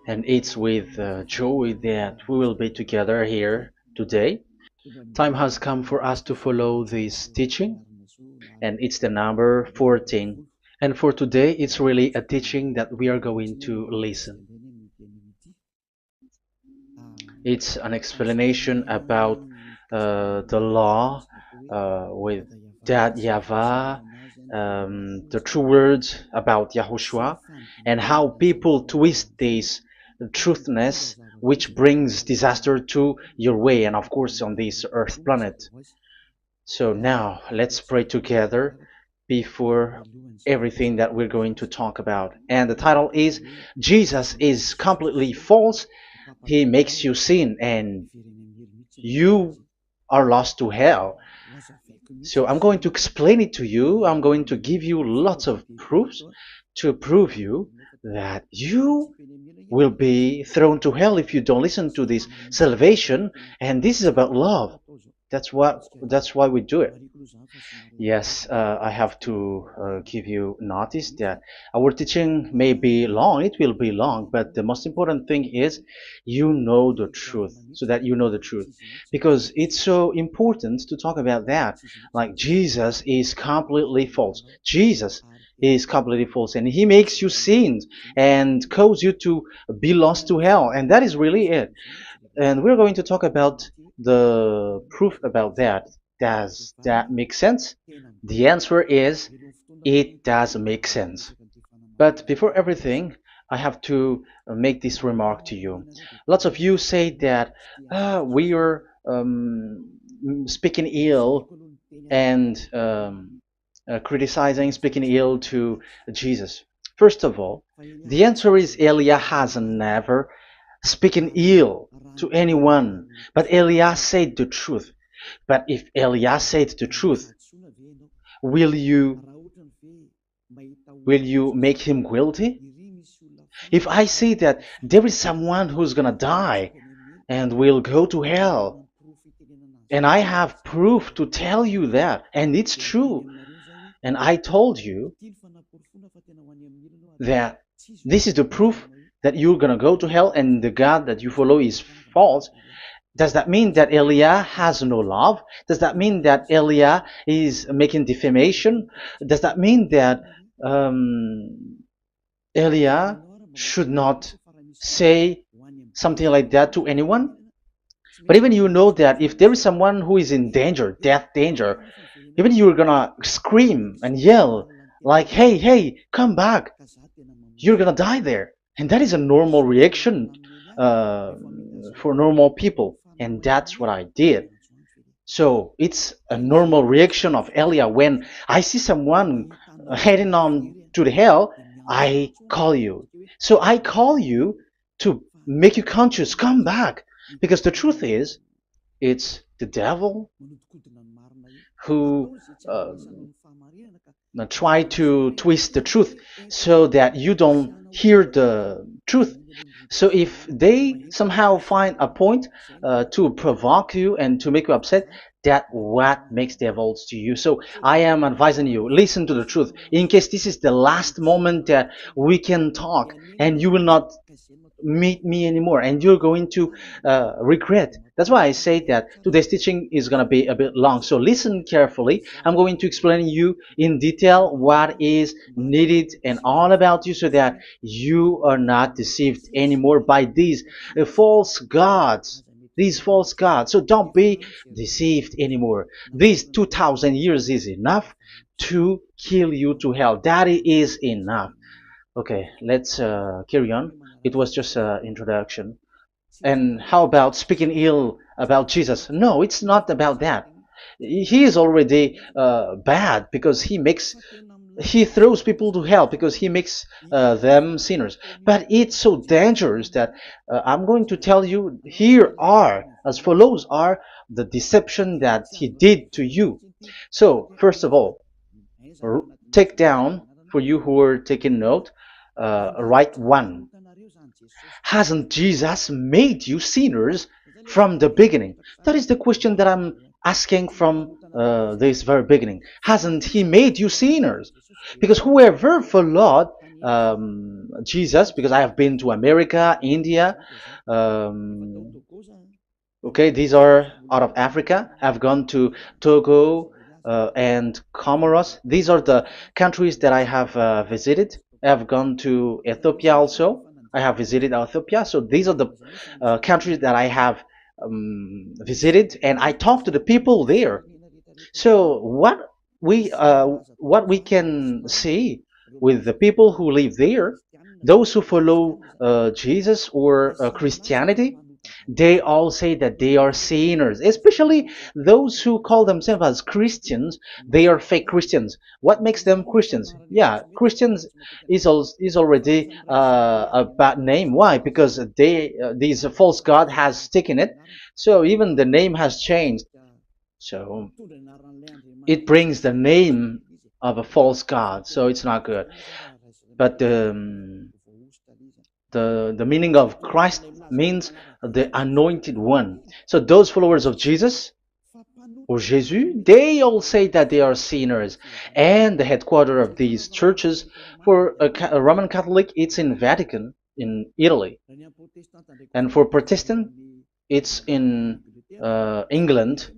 And it's with joy that we will be together here today. Time has come for us to follow this teaching, and it's the number 14. And for today, it's really a teaching that we are going to listen. It's an explanation about the law with that YAHVAH, the true words about YAHOSHUAH, and how people twist this truthness which brings disaster to your way and of course on this earth planet. So now let's pray together before everything that we're going to talk about. And the title is Jesus is completely false. He makes you sin and you are lost to hell. So I'm going to explain it to you. I'm going to give you lots of proofs to prove you that you will be thrown to hell if you don't listen to this salvation. And this is about love. That's why we do it. Yes, I have to give you notice that our teaching may be long, it will be long, but the most important thing is you know the truth, so that you know the truth. Because it's so important to talk about that. Like Jesus is completely false. Jesus is completely false, and he makes you sin and cause you to be lost to hell, and that is really it. And we're going to talk about the proof about that. Does that make sense? The answer is it does make sense. But before everything, I have to make this remark to you. Lots of you say that we are speaking ill and criticizing, speaking ill to Jesus. First of all, the answer is Elia has never speaking ill to anyone, but Elia said the truth. But if Elia said the truth, will you make him guilty? If I say that there is someone who's gonna die and will go to hell, and I have proof to tell you that, and it's true, and I told you that this is the proof that you're gonna go to hell and the God that you follow is false, does that mean that Elia has no love? Does that mean that Elia is making defamation? Does that mean that um, Elia should not say something like that to anyone? But even you know that if there is someone who is in danger, death danger, even you're gonna scream and yell like, hey, hey, come back. You're gonna die there. And that is a normal reaction uh, for normal people. And that's what I did. So it's a normal reaction of Elia. When I see someone heading on to the hell, I call you. So I call you to make you conscious, come back. Because the truth is, it's the devil who try to twist the truth so that you don't hear the truth. So if they somehow find a point to provoke you and to make you upset, that what makes devils to you. So I am advising you, listen to the truth. In case this is the last moment that we can talk and you will not meet me anymore and you're going to regret. That's why I say that today's teaching is going to be a bit long, so listen carefully. I'm going to explain you in detail what is needed and all about you so that you are not deceived anymore by these false gods, these false gods. So don't be deceived anymore. These 2000 years is enough to kill you to hell. That is enough. Okay, let's carry on. It was just an introduction. And how about speaking ill about Jesus? No, it's not about that. He is already bad because he throws people to hell because he makes them sinners. But it's so dangerous that I'm going to tell you here are as follows are the deception that he did to you. So first of all, take down for you who are taking note. Write one. Hasn't Jesus made you sinners from the beginning? That is the question that I'm asking from this very beginning. Hasn't he made you sinners? Because whoever followed Jesus, because I have been to America, India. Um, okay, these are out of Africa. I've gone to Togo and Comoros. These are the countries that I have visited. I have gone to Ethiopia also. I have visited Ethiopia. So these are the countries that I have visited, and I talked to the people there. So what we can see with the people who live there, those who follow Jesus or Christianity, they all say that they are sinners, especially those who call themselves as Christians. They are fake Christians. What makes them Christians? Yeah, Christians is already a bad name. Why? Because these false god has taken it. So even the name has changed. So it brings the name of a false god. So it's not good. But the meaning of Christ means the anointed one. So those followers of Jesus or Jesus, they all say that they are sinners. And the headquarters of these churches for a Roman Catholic, it's in Vatican in Italy, and for Protestant, it's in England.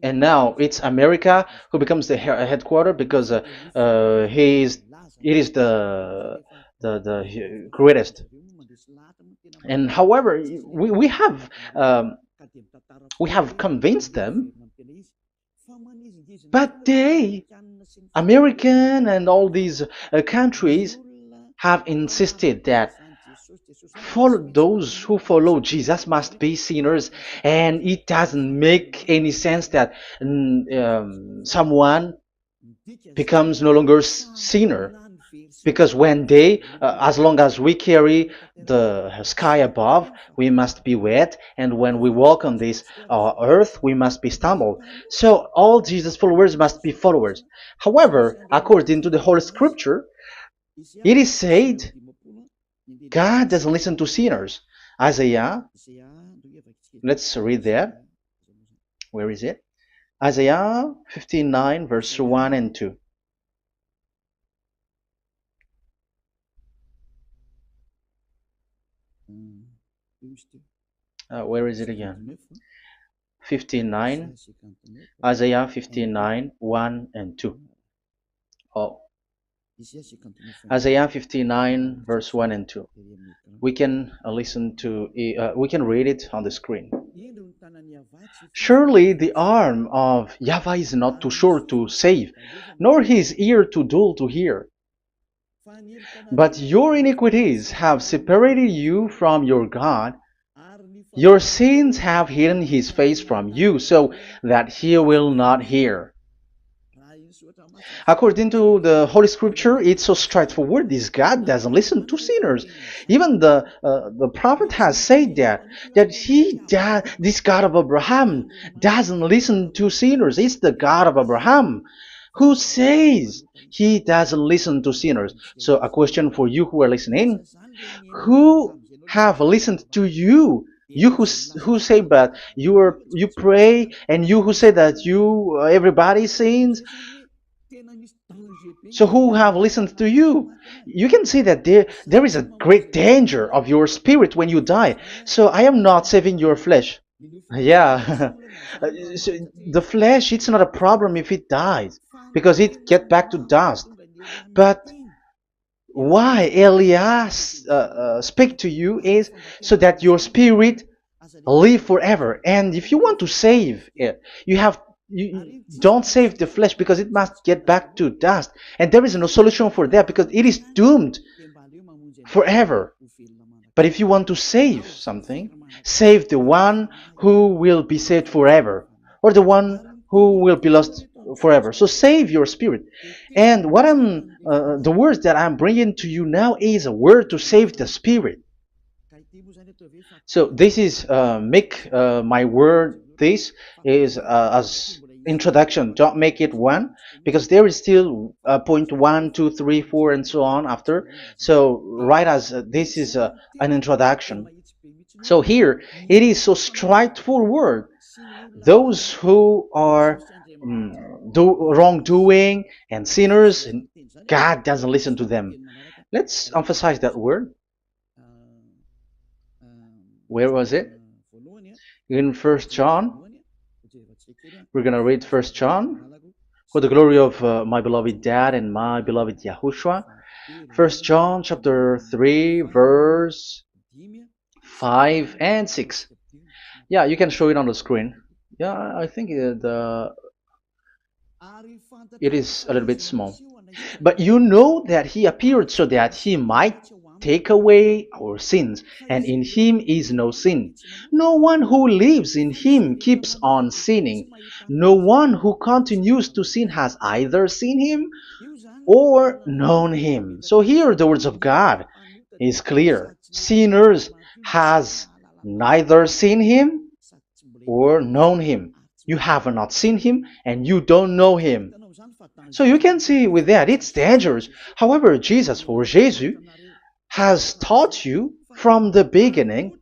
And now it's America who becomes the headquarter because he is it is the greatest. And however, we have convinced them, but they, American and all these countries, have insisted that those who follow Jesus must be sinners, and it doesn't make any sense that someone becomes no longer sinner, because when they, as long as we carry the sky above, we must be wet, and when we walk on this earth, we must be stumbled. So all Jesus followers must be followers. However, according to the Holy Scripture, it is said God doesn't listen to sinners. Isaiah, let's read that. Where is it? Isaiah 59, verse 1 and 2. Where is it again? 59, Isaiah 59, 1 and 2. Oh, Isaiah 59, verse 1 and 2. We can we can read it on the screen. Surely the arm of Yahweh is not too short to save, nor his ear too dull to hear. But your iniquities have separated you from your God. Your sins have hidden his face from you, so that he will not hear. According to the Holy Scripture, it's so straightforward. This God doesn't listen to sinners. Even the prophet has said this God of Abraham doesn't listen to sinners. It's the God of Abraham who says he doesn't listen to sinners. So a question for you who are listening: who have listened to you? You who say that you pray, and you who say that everybody sins. So who have listened to you? You can see that there is a great danger of your spirit when you die. So I am not saving your flesh. Yeah. So the flesh, it's not a problem if it dies, because it get back to dust. But why Elias speak to you is so that your spirit live forever. And if you want to save it, you don't save the flesh, because it must get back to dust, and there is no solution for that because it is doomed forever. But if you want to save something, save the one who will be saved forever, or the one who will be lost forever. So save your spirit. And the words that I'm bringing to you now is a word to save the spirit. So this is make my word. This is as introduction. Don't make it one, because there is still point 1, 2, 3, 4, and so on after. So write as this is an introduction. So here it is so straightforward. Those who are do wrongdoing and sinners, and God doesn't listen to them. Let's emphasize that word. Where was it? In First John. We're gonna read First John. For the glory of my beloved Dad and my beloved Yahushua. First John chapter 3 verse 5 and 6. Yeah, you can show it on the screen. Yeah, I think it is a little bit small. But you know that he appeared so that he might take away our sins, and in him is no sin. No one who lives in him keeps on sinning. No one who continues to sin has either seen him or known him. So here the words of God is clear. Sinners has neither seen him or known him. You have not seen him and you don't know him. So you can see with that it's dangerous. However, Jesus or Jesus has taught you from the beginning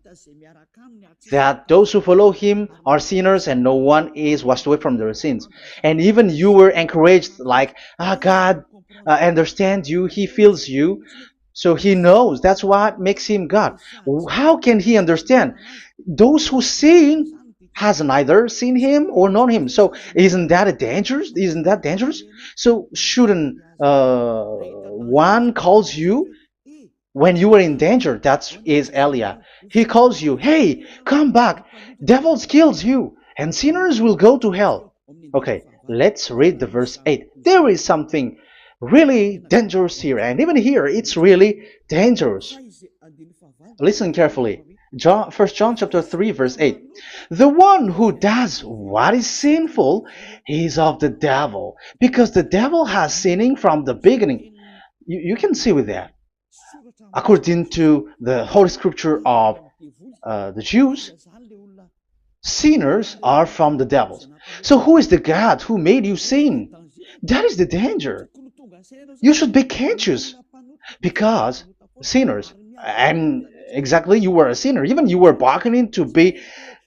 that those who follow him are sinners and no one is washed away from their sins. And even you were encouraged like, God understands you, he feels you, so he knows. That's what makes him God. How can he understand? Those who sin has neither seen him or known him. So isn't that a dangerous? Isn't that dangerous? So shouldn't one calls you when you are in danger? That is Elia. He calls you, hey, come back. Devils kills you, and sinners will go to hell. Okay, let's read the verse 8. There is something really dangerous here, and even here it's really dangerous. Listen carefully. 1 John chapter 3 verse 8. The one who does what is sinful is of the devil, because the devil has sinning from the beginning. You can see with that. According to the Holy Scripture of the Jews, sinners are from the devils. So who is the God who made you sin? That is the danger. You should be conscious, because sinners, and exactly you were a sinner. Even you were bargaining to be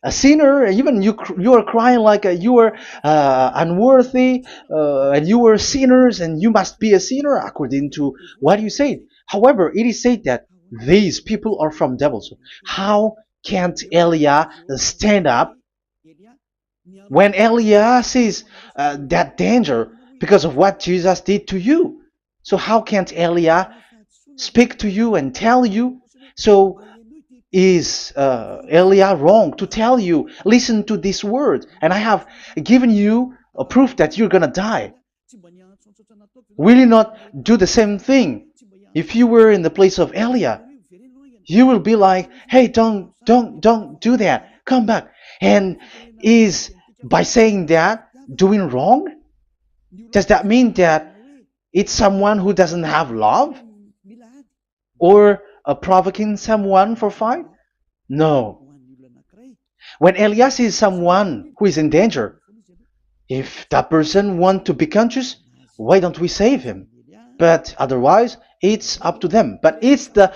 a sinner. Even you are crying like you were unworthy, and you were sinners, and you must be a sinner according to what you said. However, it is said that these people are from devils. How can't Elia stand up when Elia sees that danger because of what Jesus did to you? So how can't Elia speak to you and tell you? So is Elia wrong to tell you, listen to this word, and I have given you a proof that you're gonna die? Will you not do the same thing? If you were in the place of Elia, you will be like, hey, don't do that. Come back. And is by saying that doing wrong? Does that mean that it's someone who doesn't have love? Or provoking someone for fight? No. When Elias is someone who is in danger, if that person wants to be conscious, why don't we save him? But otherwise, it's up to them. But it's the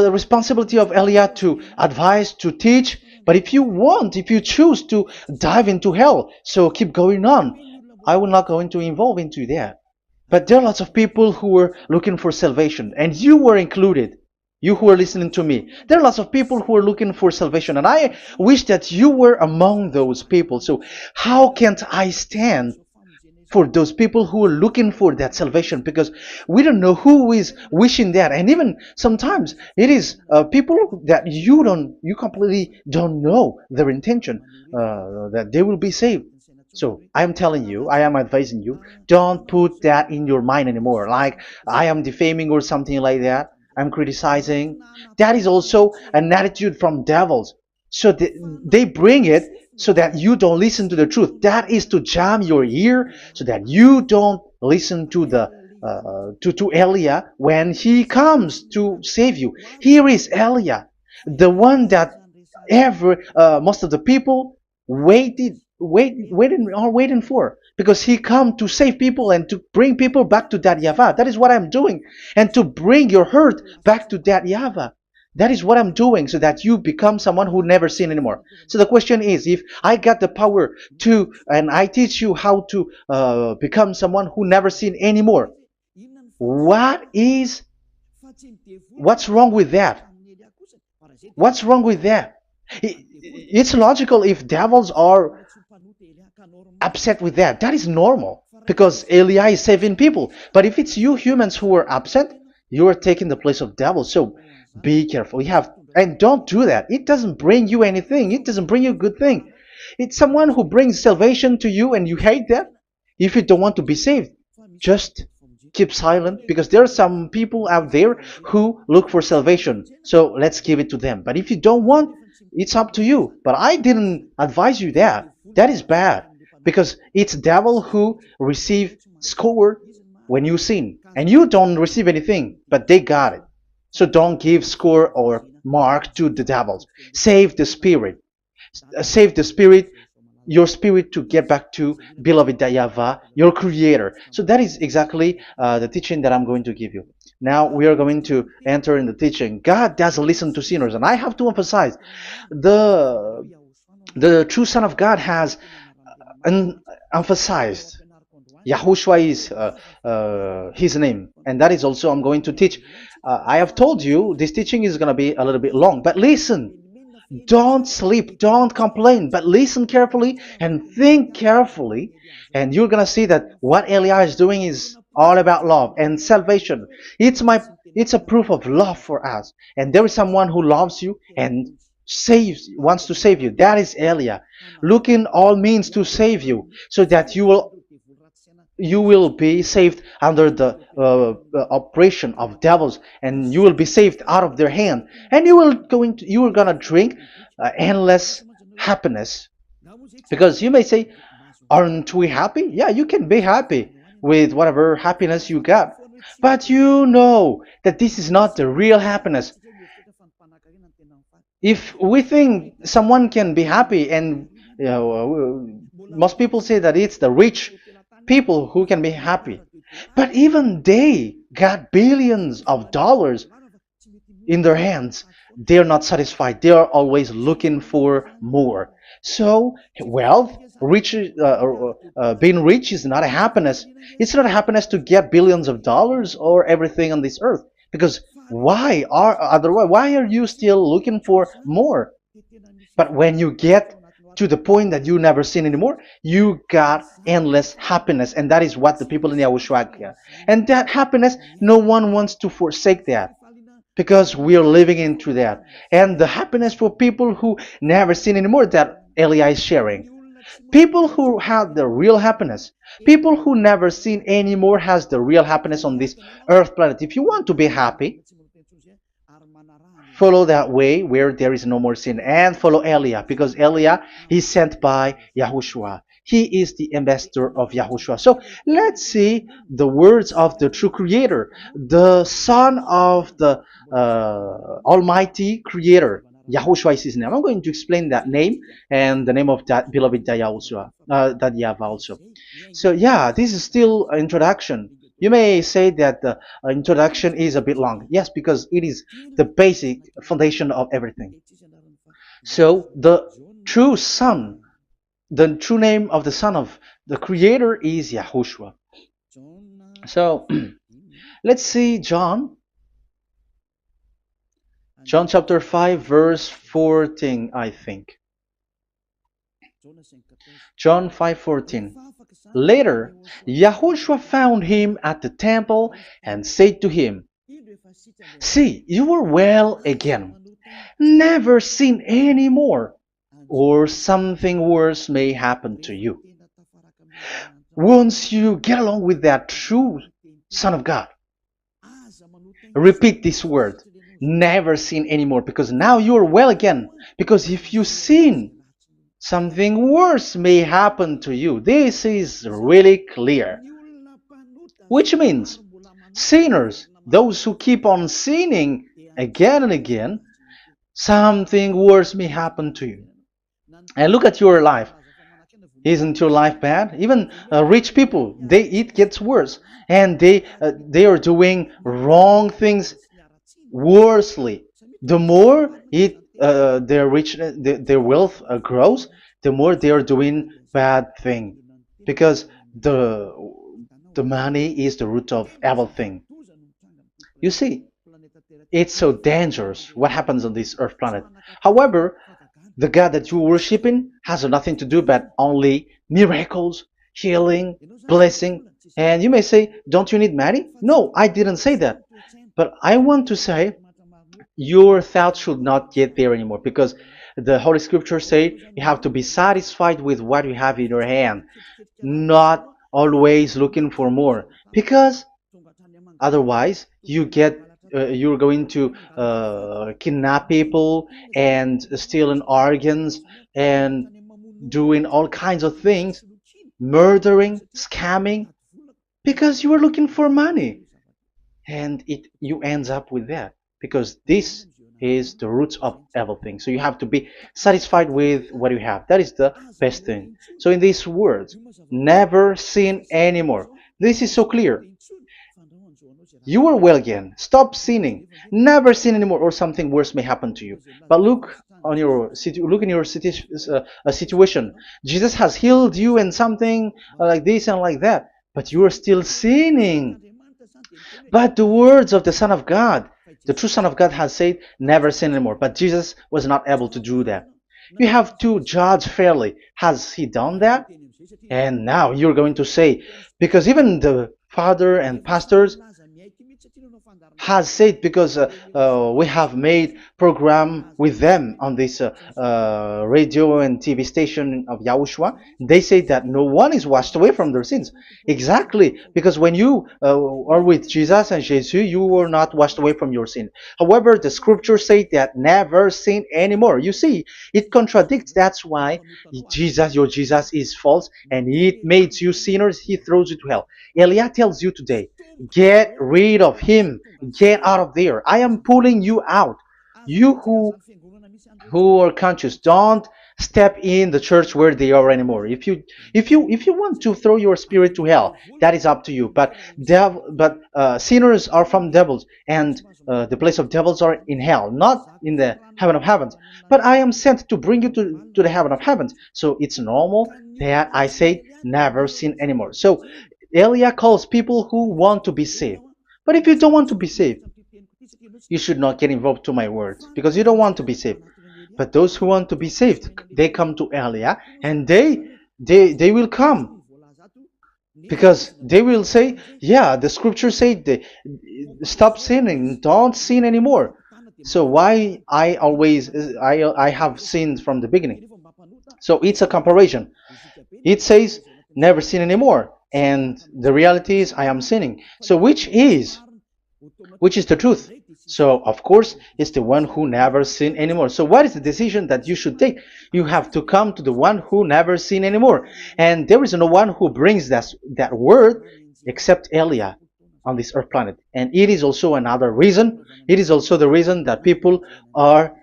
responsibility of Elia to advise, to teach. But if you choose to dive into hell, so keep going on. I will not go into involve into that. But there are lots of people who were looking for salvation, and you were included. You who are listening to me, there are lots of people who are looking for salvation, and I wish that you were among those people. So how can't I stand for those people who are looking for that salvation? Because we don't know who is wishing that, and even sometimes it is people that you completely don't know their intention that they will be saved. So I am telling you, I am advising you, don't put that in your mind anymore, like I am defaming or something like that. I'm criticizing. That is also an attitude from devils. So they bring it so that you don't listen to the truth. That is to jam your ear so that you don't listen to the to Elia when he comes to save you. Here is Elia, the one that most of the people are waiting for, because he come to save people and to bring people back to that YAHVAH. That is what I'm doing, and to bring your hurt back to that YAHVAH. That is what I'm doing so that you become someone who never sin anymore. So the question is, if I got the power to, and I teach you how to become someone who never sin anymore, what is, what's wrong with that? What's wrong with that? It's logical if devils are upset with that. That is normal because Eli is saving people. But if it's you humans who are upset, you are taking the place of devils. So be careful. You have, and don't do that. It doesn't bring you anything. It doesn't bring you a good thing. It's someone who brings salvation to you and you hate that. If you don't want to be saved, just keep silent because there are some people out there who look for salvation. So let's give it to them. But if you don't want, it's up to you. But I didn't advise you that. That is bad because it's devil who receive score when you sin and you don't receive anything, but they got it. So don't give score or mark to the devils. Save the spirit. Save the spirit, your spirit, to get back to beloved Yahweh, your creator. So that is exactly the teaching that I'm going to give you. Now we are going to enter in the teaching. God doesn't listen to sinners, and I have to emphasize the true Son of God has emphasized. Yahushua is his name, and that is also I'm going to teach. I have told you this teaching is going to be a little bit long, but listen. Don't sleep, don't complain, but listen carefully and think carefully, and you're gonna see that what Eli is doing is all about love and salvation. It's a proof of love for us, and there is someone who loves you and wants to save you. That is Elia, looking all means to save you, so that you will be saved under the oppression of devils, and you will be saved out of their hand, and you are gonna drink endless happiness. Because you may say, aren't we happy? Yeah, you can be happy with whatever happiness you got, but you know that this is not the real happiness. If we think someone can be happy, and most people say that it's the rich people who can be happy, but even they got billions of dollars in their hands, they're not satisfied. They are always looking for more. So wealth, being rich is not a happiness. It's not a happiness to get billions of dollars or everything on this earth. Because why are you still looking for more? But when you get to the point that you never sin anymore, you got endless happiness, and that is what the people in YAHOSHUAH get. And that happiness, no one wants to forsake that because we are living into that. And the happiness for people who never sin anymore that Elia is sharing. People who have the real happiness, people who never sin anymore has the real happiness on this earth planet. If you want to be happy, follow that way where there is no more sin, and follow Elia, because Elia is sent by Yahushua. He is the ambassador of Yahushua. So let's see the words of the true creator, the son of the almighty creator. Yahushua is his name. I'm going to explain that name and the name of that beloved Yahushua, that Yahvah also. So yeah, this is still an introduction. You may say that the introduction is a bit long. Yes, because it is the basic foundation of everything. So the true son, the true name of the son of the creator is Yahushua. So let's see John chapter 5 verse 14, I think. John 5:14. Later, Yahushua found him at the temple and said to him, "See, you are well again. Never sin any more, or something worse may happen to you." Once you get along with that true Son of God, repeat this word. Never sin anymore, because now you are well again. Because if you sin, something worse may happen to you. This is really clear. Which means sinners, those who keep on sinning again and again, something worse may happen to you. And look at your life. Isn't your life bad? Even rich people, it gets worse, and they are doing wrong things worsely. The more their rich, their wealth grows, the more they are doing bad thing, because the the money is the root of everything. You see, it's so dangerous what happens on this earth planet. However, the God that you're worshiping has nothing to do but only miracles, healing, blessing. And you may say, don't you need money? No, I didn't say that. But I want to say your thoughts should not get there anymore, because the Holy Scriptures say you have to be satisfied with what you have in your hand, not always looking for more, because otherwise you're going to kidnap people and stealing organs and doing all kinds of things, murdering, scamming, because you are looking for money, and it you ends up with that, because this is the roots of everything. So you have to be satisfied with what you have. That is the best thing. So in these words, never sin anymore. This is so clear. You are well again. Stop sinning. Never sin anymore, or something worse may happen to you. But look in your situation. Jesus has healed you and something like this and like that, but you are still sinning. But the words of the Son of God, the true Son of God, has said, never sin anymore. But Jesus was not able to do that. You have to judge fairly. Has he done that? And now you're going to say, because even the father and pastors has said, because we have made program with them on this radio and TV station of Yahushua. They say that no one is washed away from their sins. Exactly, because when you are with Jesus and Jesus, you are not washed away from your sin. However, the scriptures say that never sin anymore. You see, it contradicts. That's why your Jesus is false, and it makes you sinners. He throws you to hell. Elia tells you today, get rid of him. Get out of there. I am pulling you out. You who are conscious, don't step in the church where they are anymore. If you want to throw your spirit to hell, that is up to you. But sinners are from devils, and the place of devils are in hell, not in the heaven of heavens. But I am sent to bring you to the heaven of heavens. So it's normal that I say never sin anymore. So Elia calls people who want to be saved. But if you don't want to be saved, you should not get involved to my words, because you don't want to be saved. But those who want to be saved, they come to Elia, and they will come, because they will say, yeah, the scriptures say they, stop sinning, don't sin anymore. So why I have sinned from the beginning? So it's a comparison. It says never sin anymore, and the reality is I am sinning. So which is the truth? So of course it's the one who never sin anymore. So what is the decision that you should take? You have to come to the one who never sin anymore, and there is no one who brings that word except Elia on this earth planet. And it is also another reason. It is also the reason that people are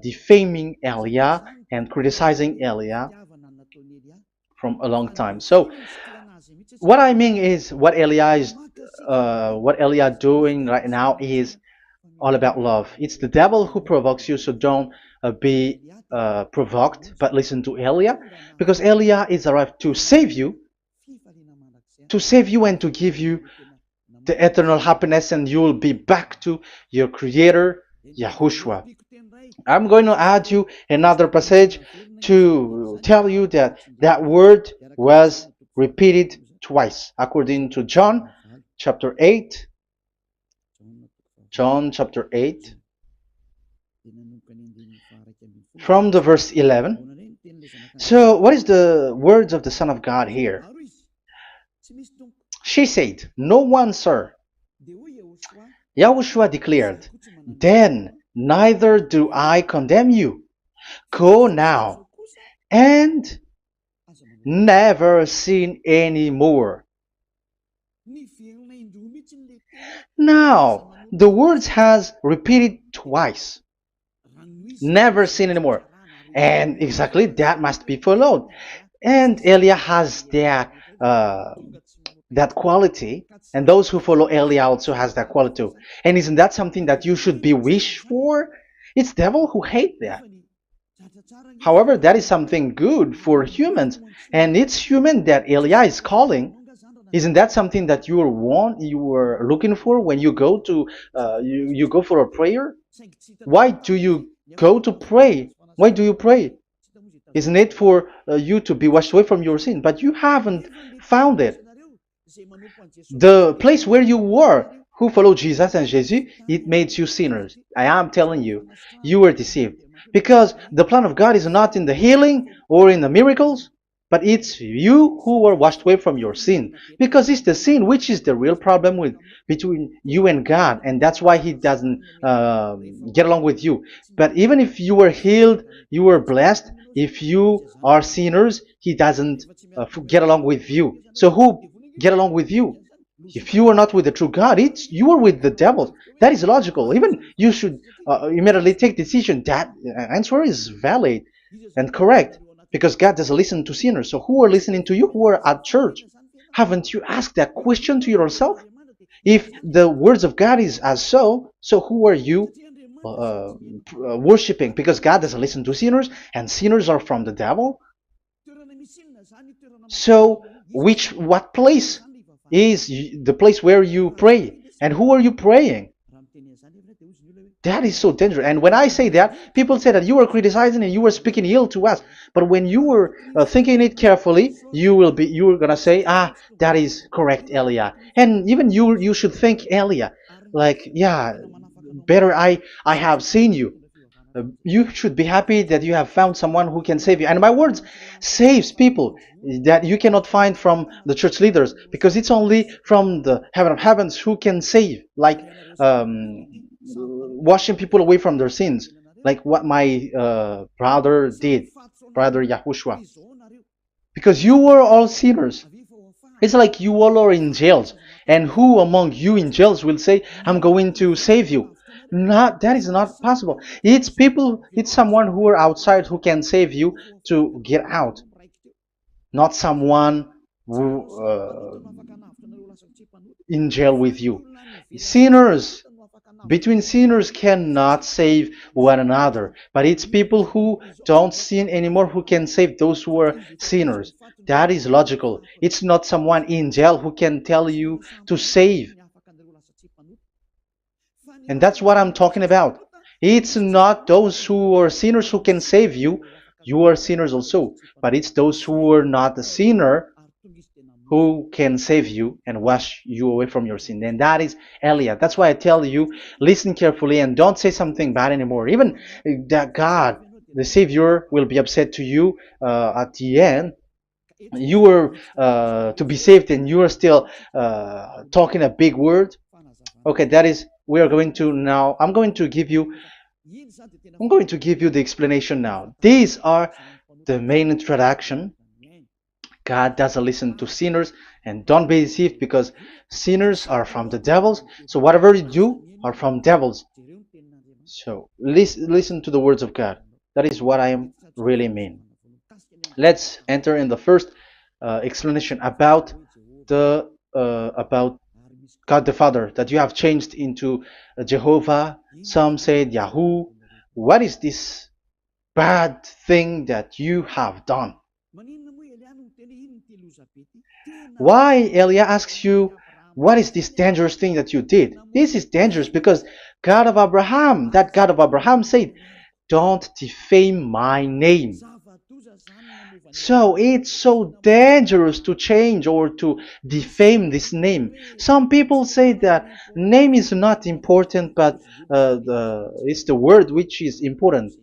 defaming Elia and criticizing Elia from a long time. So what I mean is what Elia doing right now is all about love. It's the devil who provokes you, so don't be provoked, but listen to Elia, because Elia is arrived to save you and to give you the eternal happiness, and you will be back to your Creator, Yahushua. I'm going to add you another passage to tell you that that word was repeated twice, according to John chapter 8. John chapter 8, from the verse 11. So, what is the words of the Son of God here? She said, no one, sir. Yahushua declared, then neither do I condemn you. Go now and never sin any more. Now, the words has repeated twice. Never sin anymore. And exactly that must be followed. And Elia has that quality, and those who follow Elia also has that quality too. And isn't that something that you should be wish for? It's devil who hate that. However, that is something good for humans, and it's human that Elia is calling. Isn't that something that you were looking for when you go to you go for a prayer? Why do you go to pray? Why do you pray? Isn't it for you to be washed away from your sin? But you haven't found it. The place where you were, who followed Jesus and Jesus, it made you sinners. I am telling you, you were deceived. Because the plan of God is not in the healing or in the miracles, but it's you who were washed away from your sin. Because it's the sin which is the real problem with between you and God, and that's why He doesn't get along with you. But even if you were healed, you were blessed. If you are sinners, He doesn't get along with you. So who get along with you? If you are not with the true God, it's you are with the devil. That is logical. Even you should immediately take decision. That answer is valid and correct because God doesn't listen to sinners. So who are listening to you? Who are at church? Haven't you asked that question to yourself? If the words of God is as so who are you worshiping? Because God doesn't listen to sinners, and sinners are from the devil. So what place is the place where you pray, and who are you praying? That is so dangerous. And when I say that, people say that you were criticizing and you were speaking ill to us. But when you were thinking it carefully, you were gonna say, that is correct, Elia. And even you should think, Elia, like, yeah, better I have seen you. You should be happy that you have found someone who can save you. And my words saves people that you cannot find from the church leaders, because it's only from the heaven of heavens who can save, like washing people away from their sins, like what my brother did, brother Yahushua. Because you were all sinners. It's like you all are in jails, and who among you in jails will say, I'm going to save you? Not, that is not possible. It's people, it's someone who are outside who can save you to get out, not someone who in jail with you. Sinners, between sinners cannot save one another, but it's people who don't sin anymore who can save those who are sinners. That is logical. It's not someone in jail who can tell you to save. And that's what I'm talking about. It's not those who are sinners who can save you. You are sinners also. But it's those who are not a sinner who can save you and wash you away from your sin. And that is Elia. That's why I tell you, listen carefully and don't say something bad anymore. Even that God, the Savior, will be upset to you at the end. You were to be saved and you are still talking a big word. Okay, that is, we are going to now, I'm going to give you the explanation now. These are the main introduction. God doesn't listen to sinners, and don't be deceived because sinners are from the devils. So whatever you do are from devils. So listen to the words of God. That is what I am really mean. Let's enter in the first explanation about about God the Father, that you have changed into Jehovah. Some said Yahoo. What is this bad thing that you have done? Why Elia asks you, what is this dangerous thing that you did? This is dangerous because God of Abraham, that God of Abraham said, don't defame my name. So it's so dangerous to change or to defame this name. Some people say that name is not important, but it's the word which is important.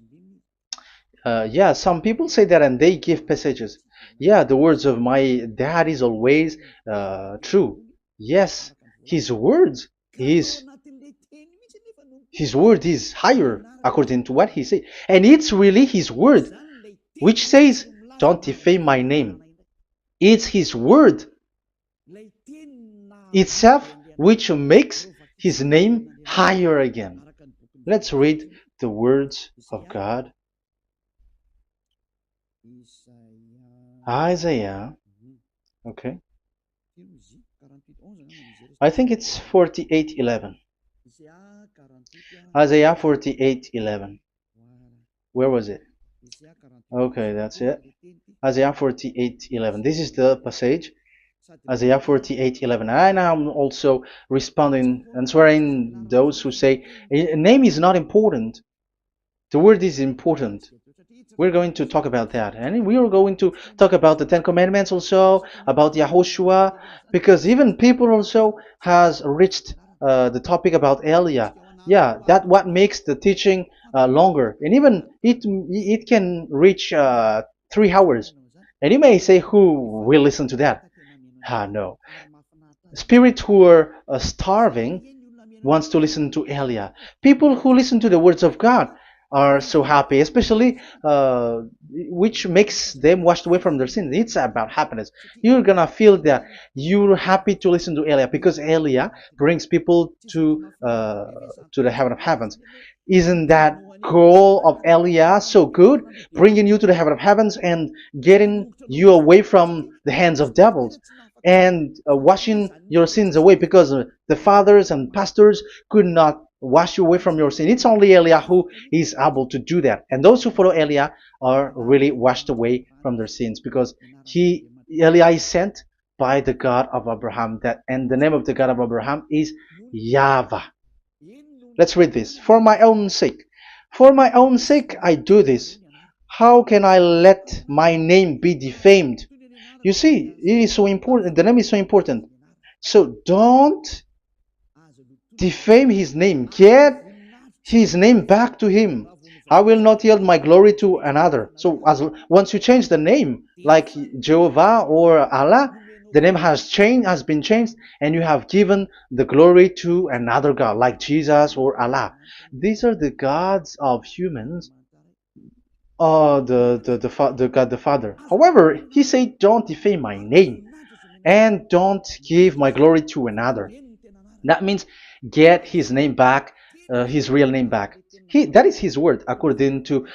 Yeah, some people say that and they give passages. Yeah, the words of my dad is always true. Yes, his words is his word is higher according to what he said, and it's really his word which says, "Don't defame my name." It's his word itself which makes his name higher again. Let's read the words of God. Isaiah, okay. I think it's 48:11. Isaiah 48:11. Where was it? Okay, that's it. Isaiah 48:11. This is the passage. Isaiah 48:11. And I'm also responding, answering those who say a name is not important. The word is important. We're going to talk about that. And we are going to talk about the Ten Commandments also, about Yahushua, because even people also has reached the topic about Elia. Yeah, that what makes the teaching longer. And even it can reach 3 hours. And you may say, who will listen to that? Ah, no. Spirits who are starving wants to listen to Elia. People who listen to the words of God are so happy, especially which makes them washed away from their sins. It's about happiness. You're gonna feel that you're happy to listen to Elia because Elia brings people to the heaven of heavens. Isn't that goal of Elia so good, bringing you to the heaven of heavens and getting you away from the hands of devils? And washing your sins away because the fathers and pastors could not wash you away from your sin. It's only Elia who is able to do that. And those who follow Elia are really washed away from their sins because Elia is sent by the God of Abraham. And the name of the God of Abraham is YAHVAH. Let's read this. For my own sake. For my own sake I do this. How can I let my name be defamed? You see, it is so important. The name is so important. So don't defame his name. Get his name back to him. I will not yield my glory to another. So once you change the name, like Jehovah or Allah, the name has been changed, and you have given the glory to another God, like Jesus or Allah. These are the gods of humans, the God the Father. However, he said, "Don't defame my name, and don't give my glory to another." That means get his name back, his real name back. That is his word, according to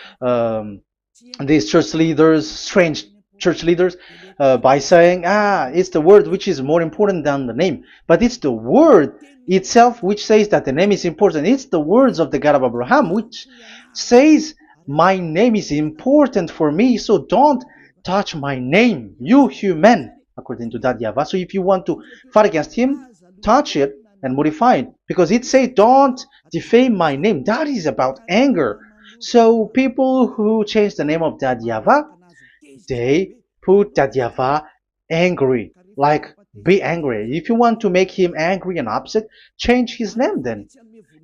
these church leaders, strange church leaders, by saying, it's the word which is more important than the name. But it's the word itself which says that the name is important. It's the words of the God of Abraham which says, my name is important for me, so don't touch my name, you human, according to that YAHVAH. So if you want to fight against him, touch it and modify it, because it says don't defame my name. That is about anger. So people who change the name of that YAHVAH, they put that YAHVAH angry, like be angry. If you want to make him angry and upset, change his name then.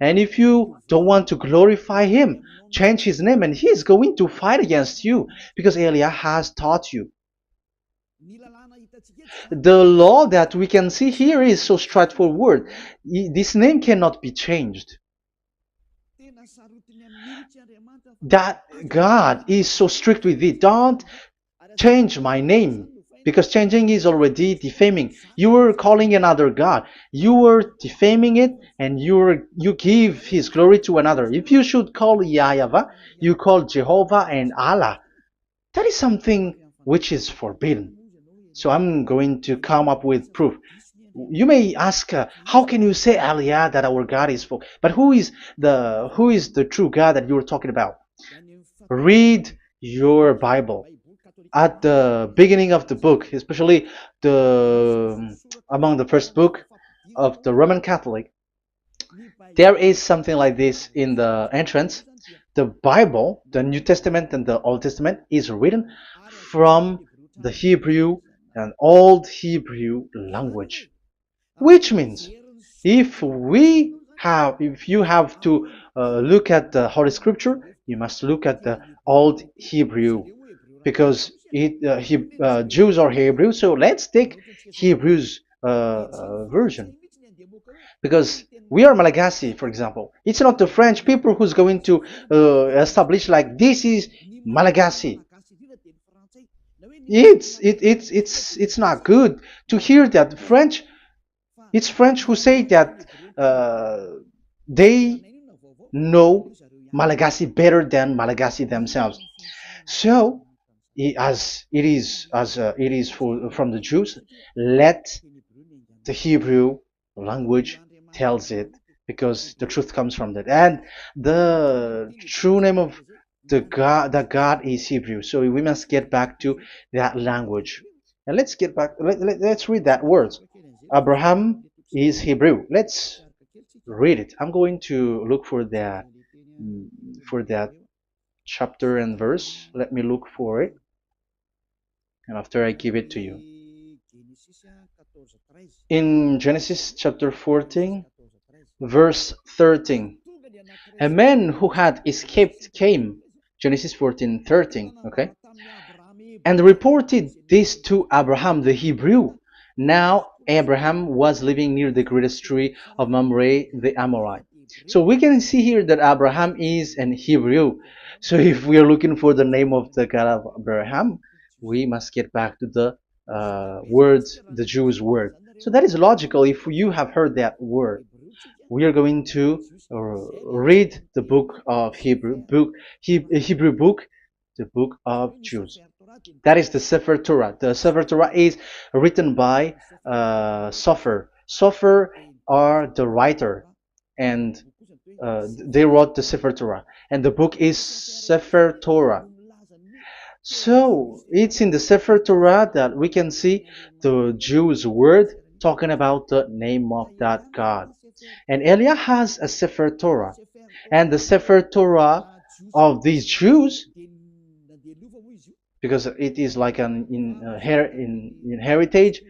And if you don't want to glorify him, change his name, and he's going to fight against you, because Elia has taught you. The law that we can see here is so straightforward. This name cannot be changed. That God is so strict with it. Don't change my name, because changing is already defaming. You are calling another God. You are defaming it, and you give his glory to another. If you should call YAHVAH, you call Jehovah and Allah. That is something which is forbidden. So I'm going to come up with proof. You may ask, how can you say Aliyah that our God is full? But who is the true God that you're talking about? Read your Bible. At the beginning of the book, especially among the first book of the Roman Catholic, there is something like this in the entrance. The Bible, the New Testament and the Old Testament, is written from the Hebrew and Old Hebrew language, which means if you have to look at the Holy Scripture, you must look at the Old Hebrew, because Jews are Hebrew. So let's take Hebrew's version, because we are Malagasy, for example. It's not the French people who's going to establish like this is Malagasy. It's not good to hear that French. It's French who say that they know Malagasy better than Malagasy themselves. So, it is from the Jews, let the Hebrew language tells it, because the truth comes from that. And the true name of that God is Hebrew. So we must get back to that language. And let's get back. Let's read that word. Abraham is Hebrew. Let's read it. I'm going to look mm, for that chapter and verse. Let me look for it, and after I give it to you. In Genesis chapter 14, verse 13, a man who had escaped came, Genesis 14:13, okay, and reported this to Abraham the Hebrew. Now Abraham was living near the greatest tree of Mamre the Amorite. So we can see here that Abraham is an Hebrew. So if we are looking for the name of the God of Abraham, we must get back to the word, the Jewish word. So that is logical if you have heard that word. We are going to read the book of Hebrew book, the book of Jews. That is the Sefer Torah. The Sefer Torah is written by Sofer. Sofer are the writer, and they wrote the Sefer Torah, and the book is Sefer Torah. So it's in the Sefer Torah that we can see the Jews' word talking about the name of that God. And Elia has a Sefer Torah, and the Sefer Torah of these Jews, because it is like an in heritage,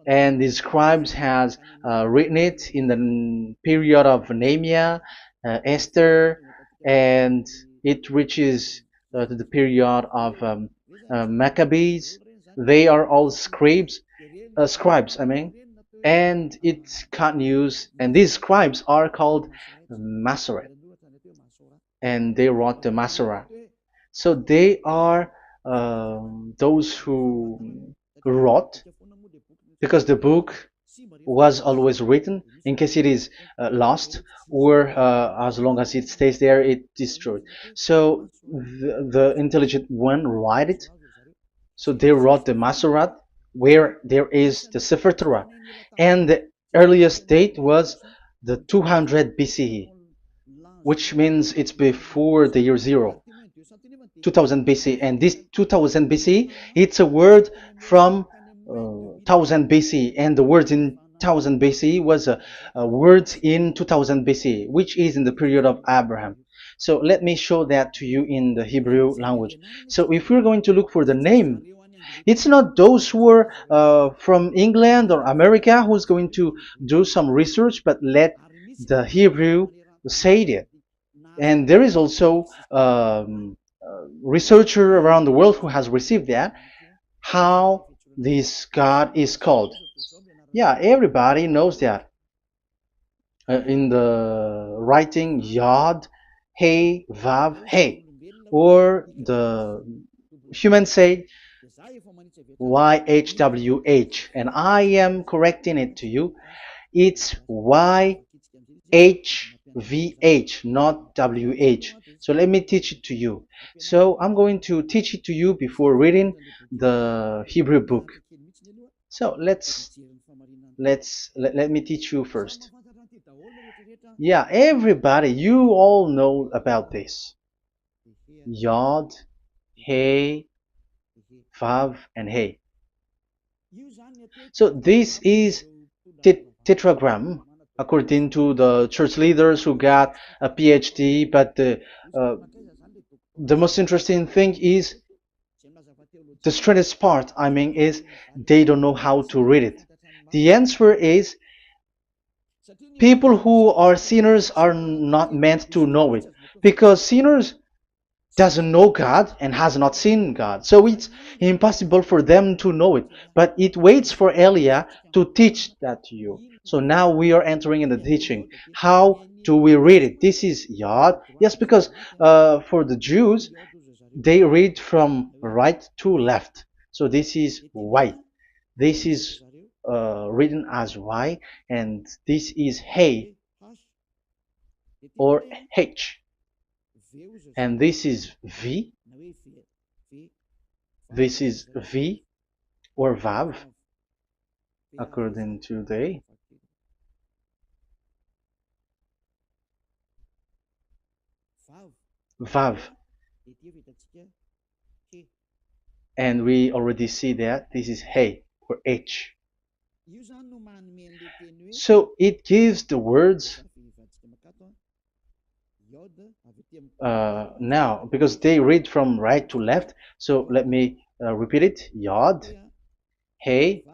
and the scribes has written it in the period of Nehemiah, Esther, and it reaches to the period of Maccabees. They are all scribes, I mean, and it continues, and these scribes are called Masoret, and they wrote the Masorah. So they are those who wrote, because the book was always written in case it is lost, or as long as it stays there, it destroyed. So the intelligent one write it. So they wrote the Masorat, where there is the Sefer Torah, and the earliest date was the 200 BCE, which means it's before the year zero. 2000 BC, and this 2000 BC, it's a word from 1000 BC, and the word in 1000 BC was a word in 2000 BC, which is in the period of Abraham. So let me show that to you in the Hebrew language. So if we're going to look for the name, it's not those who are from England or America who's going to do some research, but let the Hebrew say it. And there is also researcher around the world who has received that, how this God is called. Yeah, everybody knows that. In the writing Yod, Hey, Vav, Hey, or the human say YHWH, and I am correcting it to you. It's YHVH, not WH. So let me teach it to you. So I'm going to teach it to you before reading the Hebrew book. So let me teach you first. Yeah, everybody, you all know about this. Yod, Hey, Vav, and Hey. So this is tetragram, according to the church leaders who got a PhD. But the most interesting thing is, the strangest part, I mean, is they don't know how to read it. The answer is, people who are sinners are not meant to know it, because sinners doesn't know God and has not seen God. So it's impossible for them to know it. But it waits for Elia to teach that to you. So now we are entering in the teaching. How do we read it? This is Yod. Yes, because for the Jews, they read from right to left. So this is Y. This is written as Y, and this is Hey or H. And this is V. This is V or Vav, according to the Vav. And we already see that this is Hey or H. So it gives the words now because they read from right to left. So let me repeat it. Yod, Hey,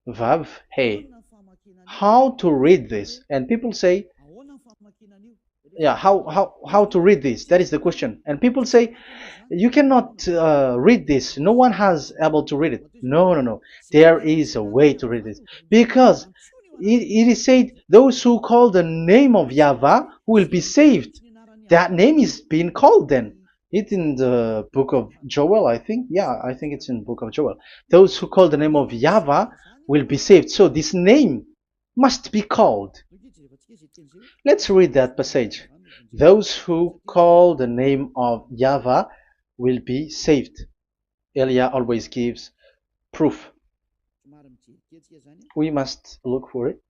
Vav, Hey. How to read this? And people say, yeah, how to read this? That is the question. And people say, you cannot read this. No one has able to read it. No, no, no. There is a way to read this because it is said, those who call the name of Yahweh will be saved. That name is being called then. It's in the book of Joel, I think. Yeah, I think it's in the book of Joel. Those who call the name of Yahweh will be saved. So this name must be called. Let's read that passage. Those who call the name of Yahweh will be saved. Elia always gives proof. We must look for it.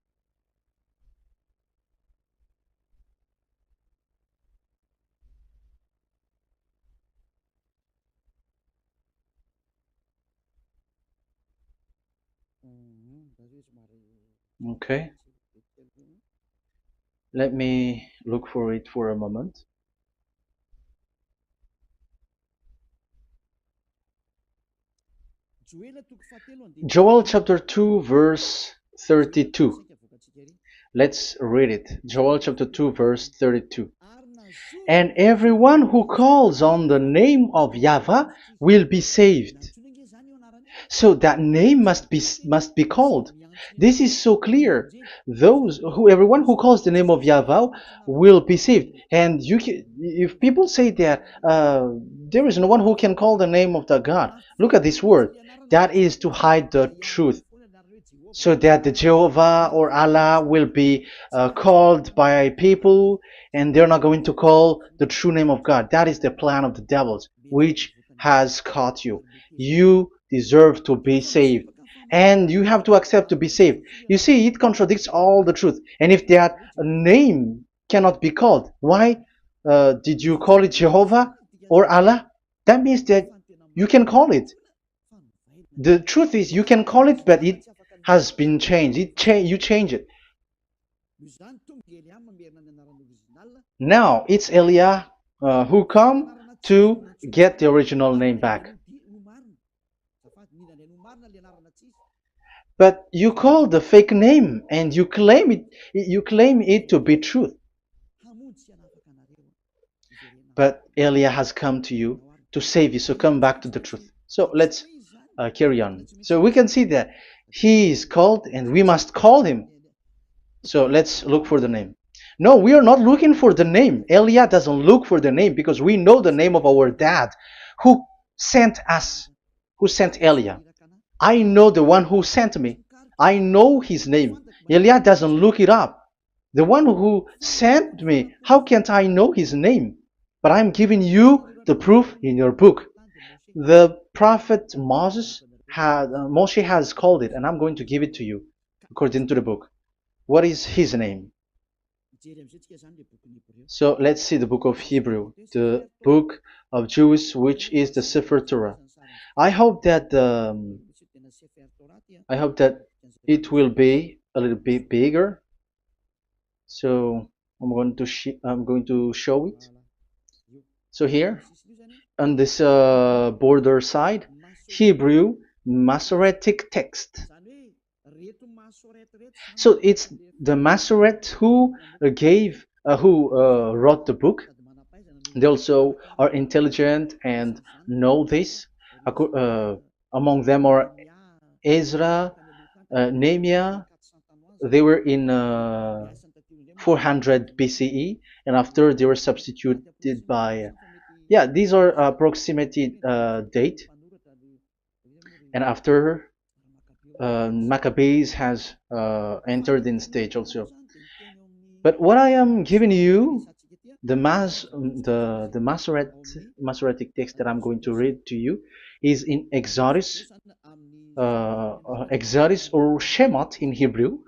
Okay. Let me look for it for a moment. Joel chapter 2 verse 32. Let's read it. Joel chapter 2 verse 32. And everyone who calls on the name of Yahweh will be saved. So that name must be called. This is so clear. Everyone who calls the name of Yahweh will be saved. And if people say that there is no one who can call the name of the God, look at this word. That is to hide the truth, so that the Jehovah or Allah will be called by people, and they're not going to call the true name of God. That is the plan of the devils, which has caught you. You deserve to be saved, and you have to accept to be saved. You see, it contradicts all the truth. And if that name cannot be called, why did you call it Jehovah or Allah? That means that you can call it. The truth is, you can call it, but it has been changed. You change it. Now it's Elia who come to get the original name back. But you call the fake name and you claim it to be truth. But Elia has come to you to save you, so come back to the truth. So let's carry on. So we can see that he is called and we must call him. So let's look for the name. No, we are not looking for the name. Elia doesn't look for the name because we know the name of our dad who sent us, who sent Elia. I know the one who sent me. I know his name. Elia doesn't look it up. The one who sent me, how can't I know his name? But I'm giving you the proof in your book. The prophet Moses Moshe has called it, and I'm going to give it to you according to the book. What is his name? So let's see the book of Hebrew, the book of Jews, which is the Sefer Torah. I hope that it will be a little bit bigger. So I'm going to show it. So here on this border side, Hebrew Masoretic text. So it's the Masoret who wrote the book. They also are intelligent and know this. Among them are Ezra, Nehemiah. They were in 400 BCE, and after they were substituted by, these are approximated date. And after Maccabees has entered in stage also. But what I am giving you, the Masoretic text that I'm going to read to you is in Exodus or Shemot in Hebrew.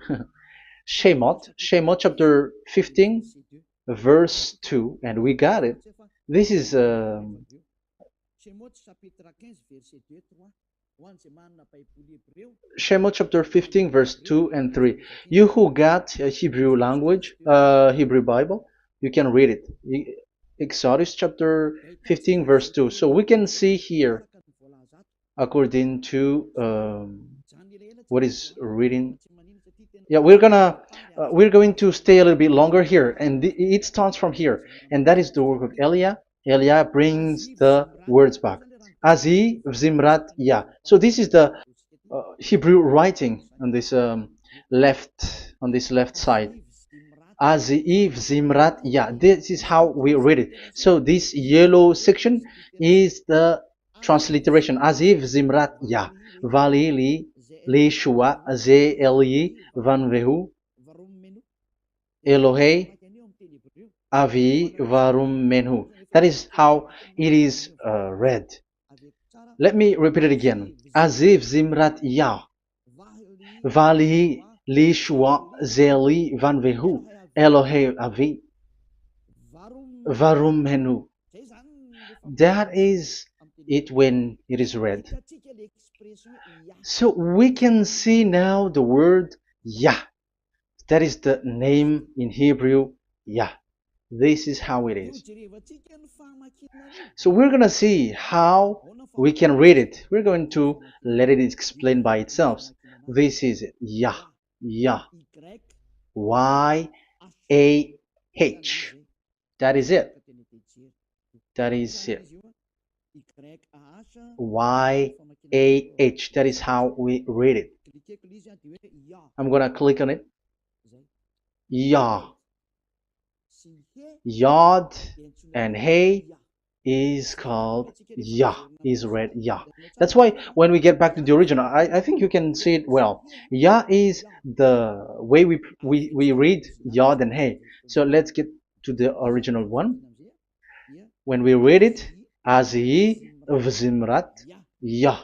Shemot chapter 15 verse 2, and we got it. This is Shemot chapter 15, verse 2 and 3. You who got a Hebrew language, Hebrew Bible, you can read it. Exodus chapter 15, verse 2. So we can see here, according to what is reading. Yeah, we're going to stay a little bit longer here, and it starts from here, and that is the work of Eliah. Eliah brings the words back. Azi Zimrat Ya. So this is the Hebrew writing on this left side. Aziv Zimrat Ya. This is how we read it. So this yellow section is the transliteration. Aziv Zimrat Ya. Vali li shua ze eli van vehu Elohei avi varum menhu. That is how it is read. Let me repeat it again. Aziv Zimrat Ya. Vali li shua ze eli van vehu Elohei avi varum menhu. That is it when it is read. So we can see now the word Yah. That is the name in Hebrew, Yah. This is how it is. So we're going to see how we can read it. We're going to let it explain by itself. This is it. Yah. Yah. Y-A-H. That is it. That is it. Y-A-H. That is how we read it. I'm going to click on it. Yah. Yod and Hey is called Yah, is read Yah. That's why when we get back to the original, I think you can see it well. Yah is the way we read Yod and Hey. So let's get to the original one. When we read it, Azi Vzimrat Yah.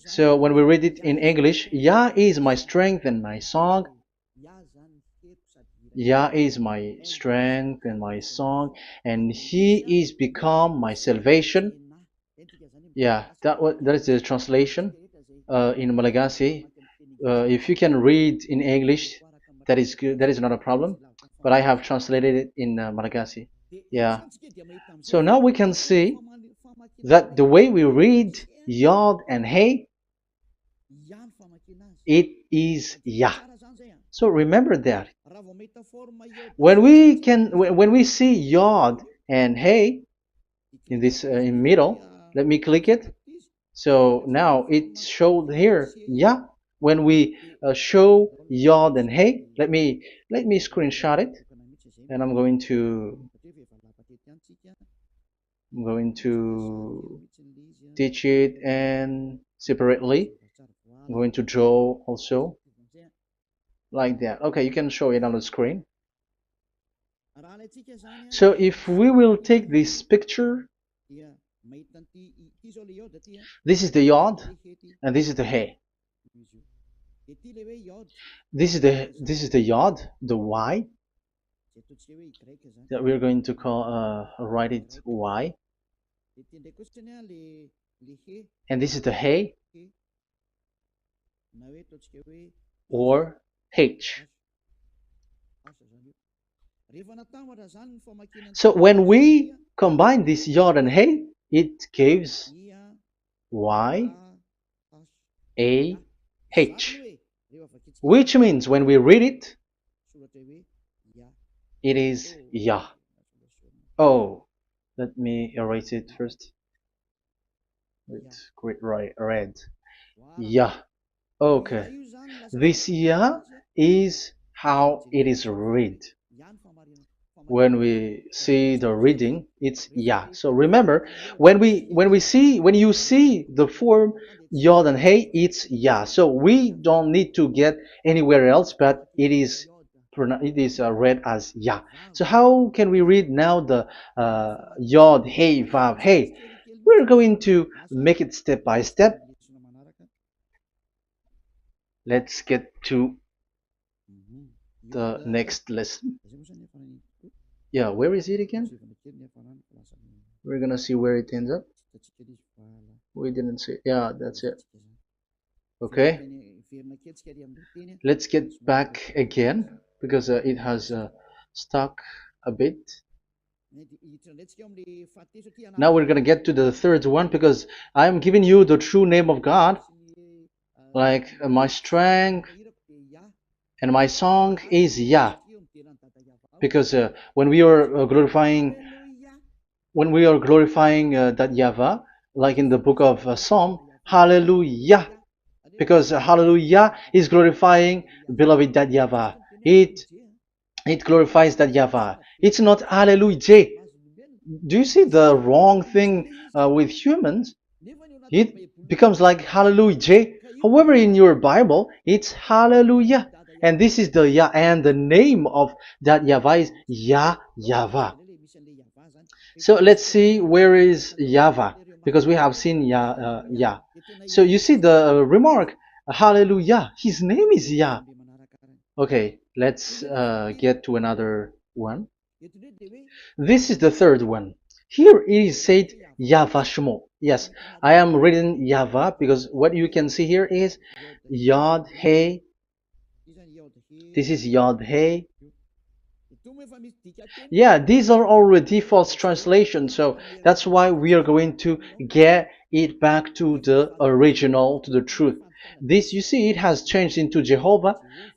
So when we read it in English, Yah is my strength and my song. Yah is my strength and my song, and He is become my salvation. Yeah, that is the translation in Malagasy. If you can read in English, that is good. That is not a problem. But I have translated it in Malagasy. Yeah. So now we can see that the way we read Yod and Hey, it is Yah. So remember that. When we see Yod and Hey in this in middle, let me click it. So now it showed here Yah. When we show Yod and Hey, let me screenshot it, and I'm going to teach it and separately. I'm going to draw also like that. Okay, you can show it on the screen. So if we will take this picture, this is the Yod and this is the Hey. This is the Yod, the Y, that we're going to call write it Y. And this is the Hey or H. So when we combine this Yod and Hey, it gives Y A H, which means when we read it, it is Yah. Oh, let me erase it first with great red. Yah. Okay. This Yah is how it is read. When we see the reading, it's Yah. So remember, when you see the form Yod and Hey, it's Yah. So we don't need to get anywhere else, but it is read as Yah. So how can we read now the Yod, Hey, Vav, Hey? We're going to make it step by step. Let's get to the next lesson. Yeah, where is it again? We're gonna see where it ends up. We didn't see. Yeah, that's it. Okay, let's get back again because it has stuck a bit. Now we're gonna get to the third one because I'm giving you the true name of God, like my strength and my song is Yah, because when we are glorifying that Yahvah, like in the book of Psalm, Hallelujah, because Hallelujah is glorifying beloved that Yahvah. It glorifies that Yahvah. It's not Hallelujah. Do you see the wrong thing with humans? It becomes like Hallelujah. However, in your Bible, it's Hallelujah. And this is the Yah, and the name of that Yahvah is Yahvah. So let's see where is Yahvah, because we have seen Yah. So you see the remark, Hallelujah. His name is Yah. Okay, let's get to another one. This is the third one. Here it is said YAHVAH. Yes, I am reading Yahvah because what you can see here is Yod Hey. This is Yod Hey. Yeah, these are already false translations, so that's why we are going to get it back to the original, to the truth. This, you see, it has changed into Jehovah.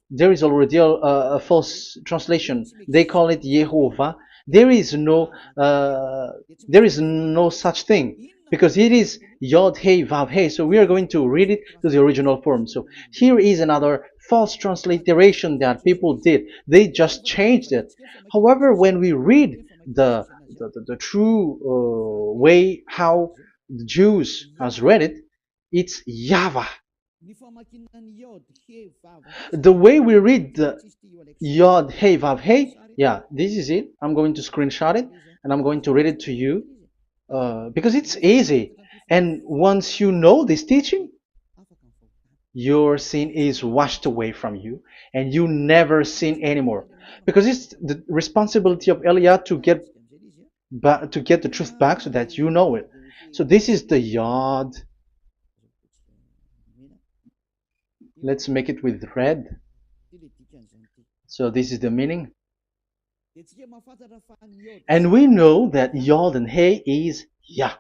There is already a false translation. They call it Yehovah. There is no, uh, there is no such thing because it is Yod Hey Vav Hey. So we are going to read it to the original form. So here is another false transliteration that people did. They just changed it. However, when we read the true way how the Jews has read it, it's Yahvah. The way we read the Yod Hey Vav Hey, yeah, this is it. I'm going to screenshot it and I'm going to read it to you because it's easy. And once you know this teaching, your sin is washed away from you and you never sin anymore. Because it's the responsibility of Eliah to get the truth back so that you know it. So this is the Yod. Let's make it with red. So this is the meaning. And we know that Yod and Hey is Yah.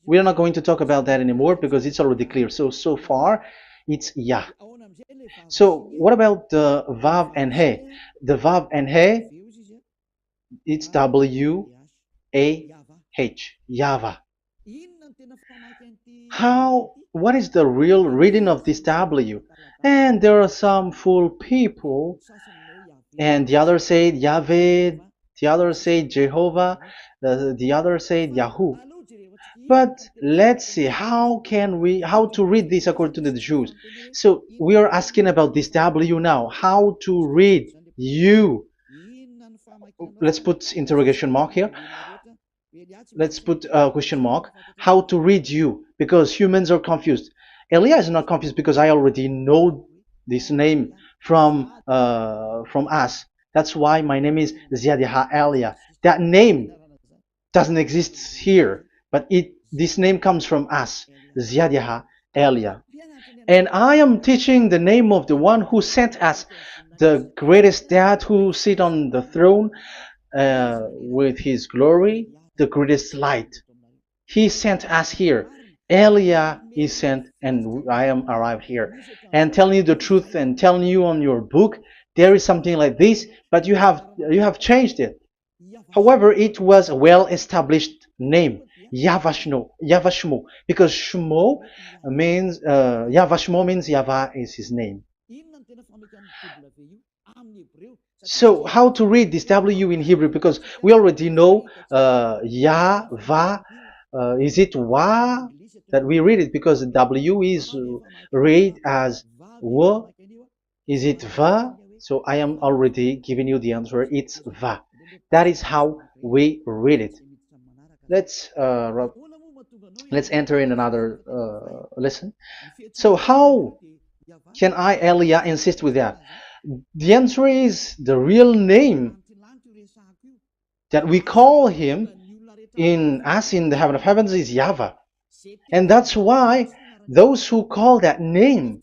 We are not going to talk about that anymore because it's already clear. So far, it's Yah. So what about the Vav and He? The Vav and He, it's W-A-H, Yahvah. What is the real reading of this W? And there are some fool people, and the others say Yahweh, the others say Jehovah, the others say Yahoo. But let's see how to read this according to the Jews. So we are asking about this W now. How to read you? Let's put interrogation mark here. Let's put a question mark. How to read you? Because humans are confused. Elia is not confused because I already know this name from us. That's why my name is Ziadiha Elia. That name doesn't exist here, but this name comes from us, Ziadiha Elia. And I am teaching the name of the one who sent us, the greatest dad who sit on the throne with his glory, the greatest light. He sent us here. Elia is sent, and I am arrived here. And telling you the truth and telling you on your book, there is something like this, but you have changed it. However, it was a well-established name, YAHVAH, because Shmo means YAHVAH means Yahvah is his name. So how to read this W in Hebrew? Because we already know Yahvah. Is it Wa that we read it? Because W is read as W. Is it Va? So I am already giving you the answer. It's Va. That is how we read it. Let's enter in another lesson. So how can I, Elia, insist with that? The answer is the real name that we call him in as in the heaven of heavens is YAHVAH. And that's why those who call that name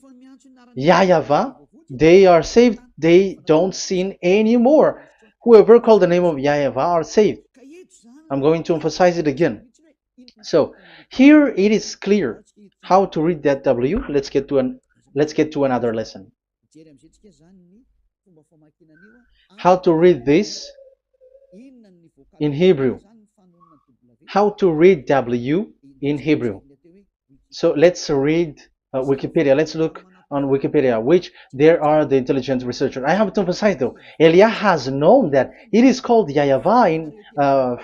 YAHVAH, they are saved. They don't sin anymore. Whoever called the name of YAHVAH are saved. I'm going to emphasize it again. So here it is clear how to read that W. Let's get to another lesson. How to read this in Hebrew. How to read W in Hebrew. So let's read Wikipedia. Let's look on Wikipedia, which there are the intelligent researchers. I have to emphasize though, Elia has known that it is called YAHVAH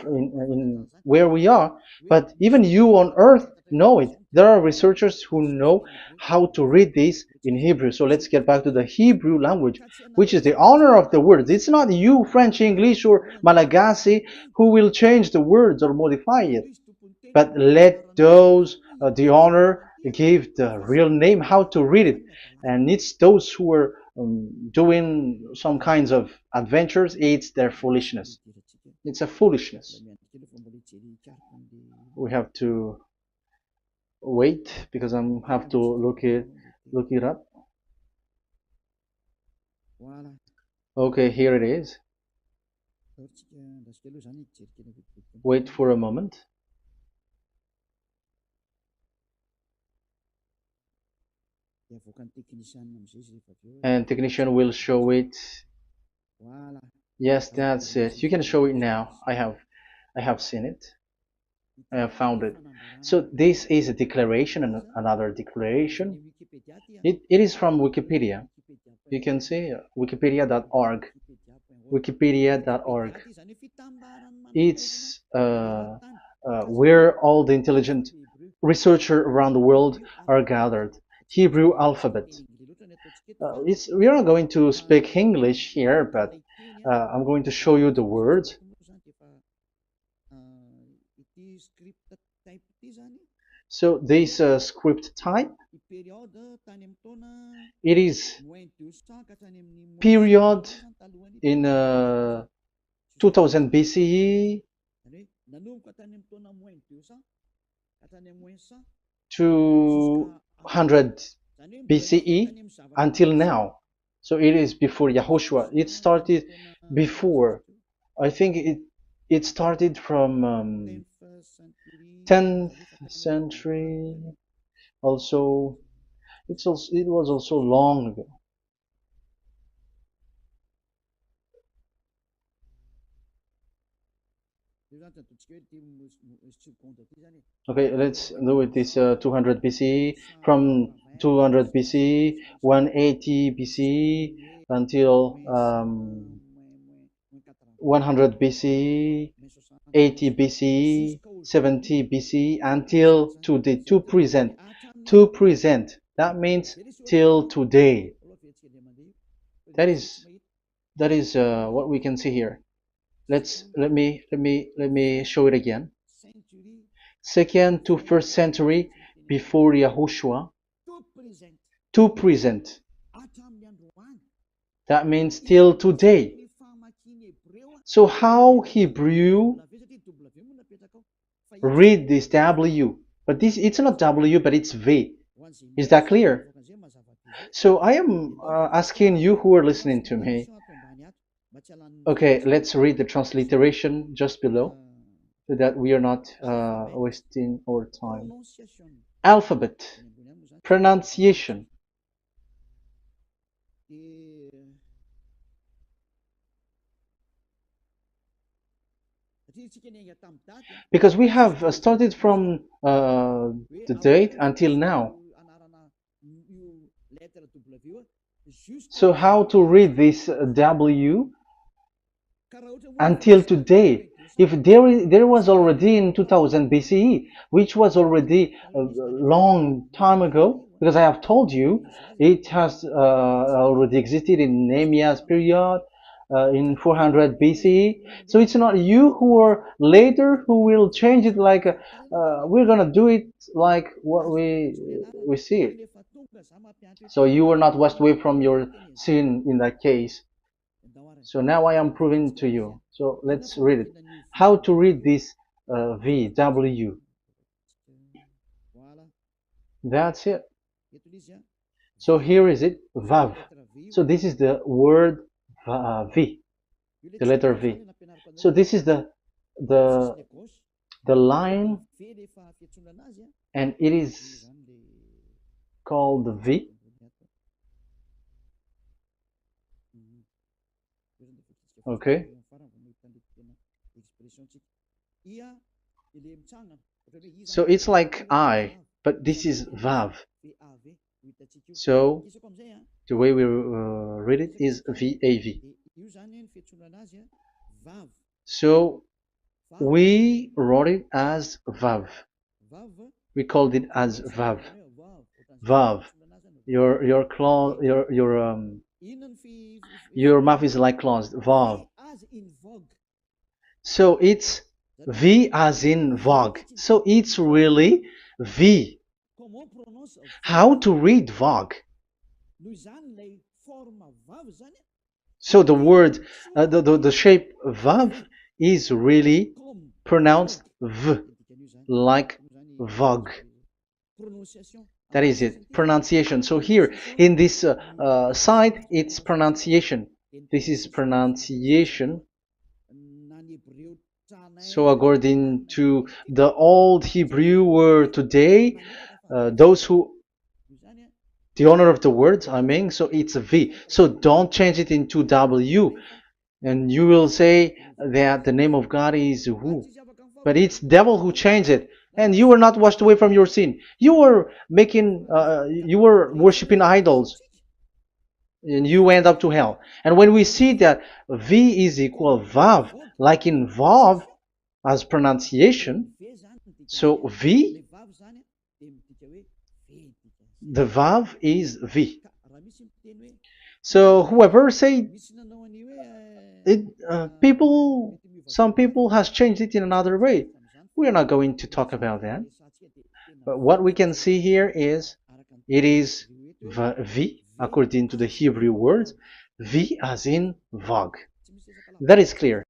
in where we are, but even you on earth know it. There are researchers who know how to read this in Hebrew. So let's get back to the Hebrew language, which is the honor of the words. It's not you, French, English, or Malagasy, who will change the words or modify it. But let those the honor give the real name how to read it, and it's those who are doing some kinds of adventures. It's their foolishness. It's a foolishness. We have to wait because I have to look it up. Okay, here it is. Wait for a moment. And technician will show it. Yes, that's it. You can show it now. I have seen it. I have found it. So this is a declaration and another declaration. It is from Wikipedia. You can see wikipedia.org. Wikipedia.org. It's where all the intelligent researchers around the world are gathered. Hebrew alphabet. We are not going to speak English here, but I'm going to show you the words. So this script type, it is period in 2000 BCE to 100 BCE until now. So it is before Yahushua. It started before. I think it started from 10th century. Also, it was also long ago. Okay, let's do it this 200 BCE, from 200 BCE, 180 BCE until 100 BCE, 80 BCE, 70 BCE until today, to present. To present. That means till today. That is what we can see here. Let me show it again. Second to first century before Yahushua. To present. That means till today. So how Hebrew read this W? But it's not W, but it's V. Is that clear? So I am asking you who are listening to me. Okay, let's read the transliteration just below, so that we are not wasting our time. Alphabet, pronunciation. Because we have started from the date until now. So how to read this W until today? If there was already in 2000 BCE, which was already a long time ago, because I have told you it has already existed in Nehemiah's period, in 400 BCE. So it's not you who are later who will change it, like we're gonna do it like what we see it. So you were not washed away from your sin in that case. So now I am proving to you. So let's read it. How to read this V, W. That's it. So here is it, Vav. So this is the word V, the letter V. So this is the the line, and it is called the V. Okay. So it's like I, but this is Vav. So the way we read it is VAV. So we wrote it as Vav. We called it as Vav. Vav. Your mouth is like closed. Vav. So it's V as in Vogue. So it's really V. How to read Vogue? So the word, the shape Vav is really pronounced V, like Vogue. That is it, pronunciation. So here in this side, it's pronunciation. This is pronunciation. So according to the old Hebrew word today, those who, the owner of the words, I mean, so it's a V. So don't change it into W. And you will say that the name of God is who? But it's devil who changed it. And you were not washed away from your sin. You were you were worshiping idols. And you went up to hell. And when we see that V is equal Vav, like in Vav, as pronunciation, so V, the Vav is V. So whoever say it, some people has changed it in another way. We are not going to talk about that. But what we can see here is it is V according to the Hebrew words, V as in Vogue. That is clear.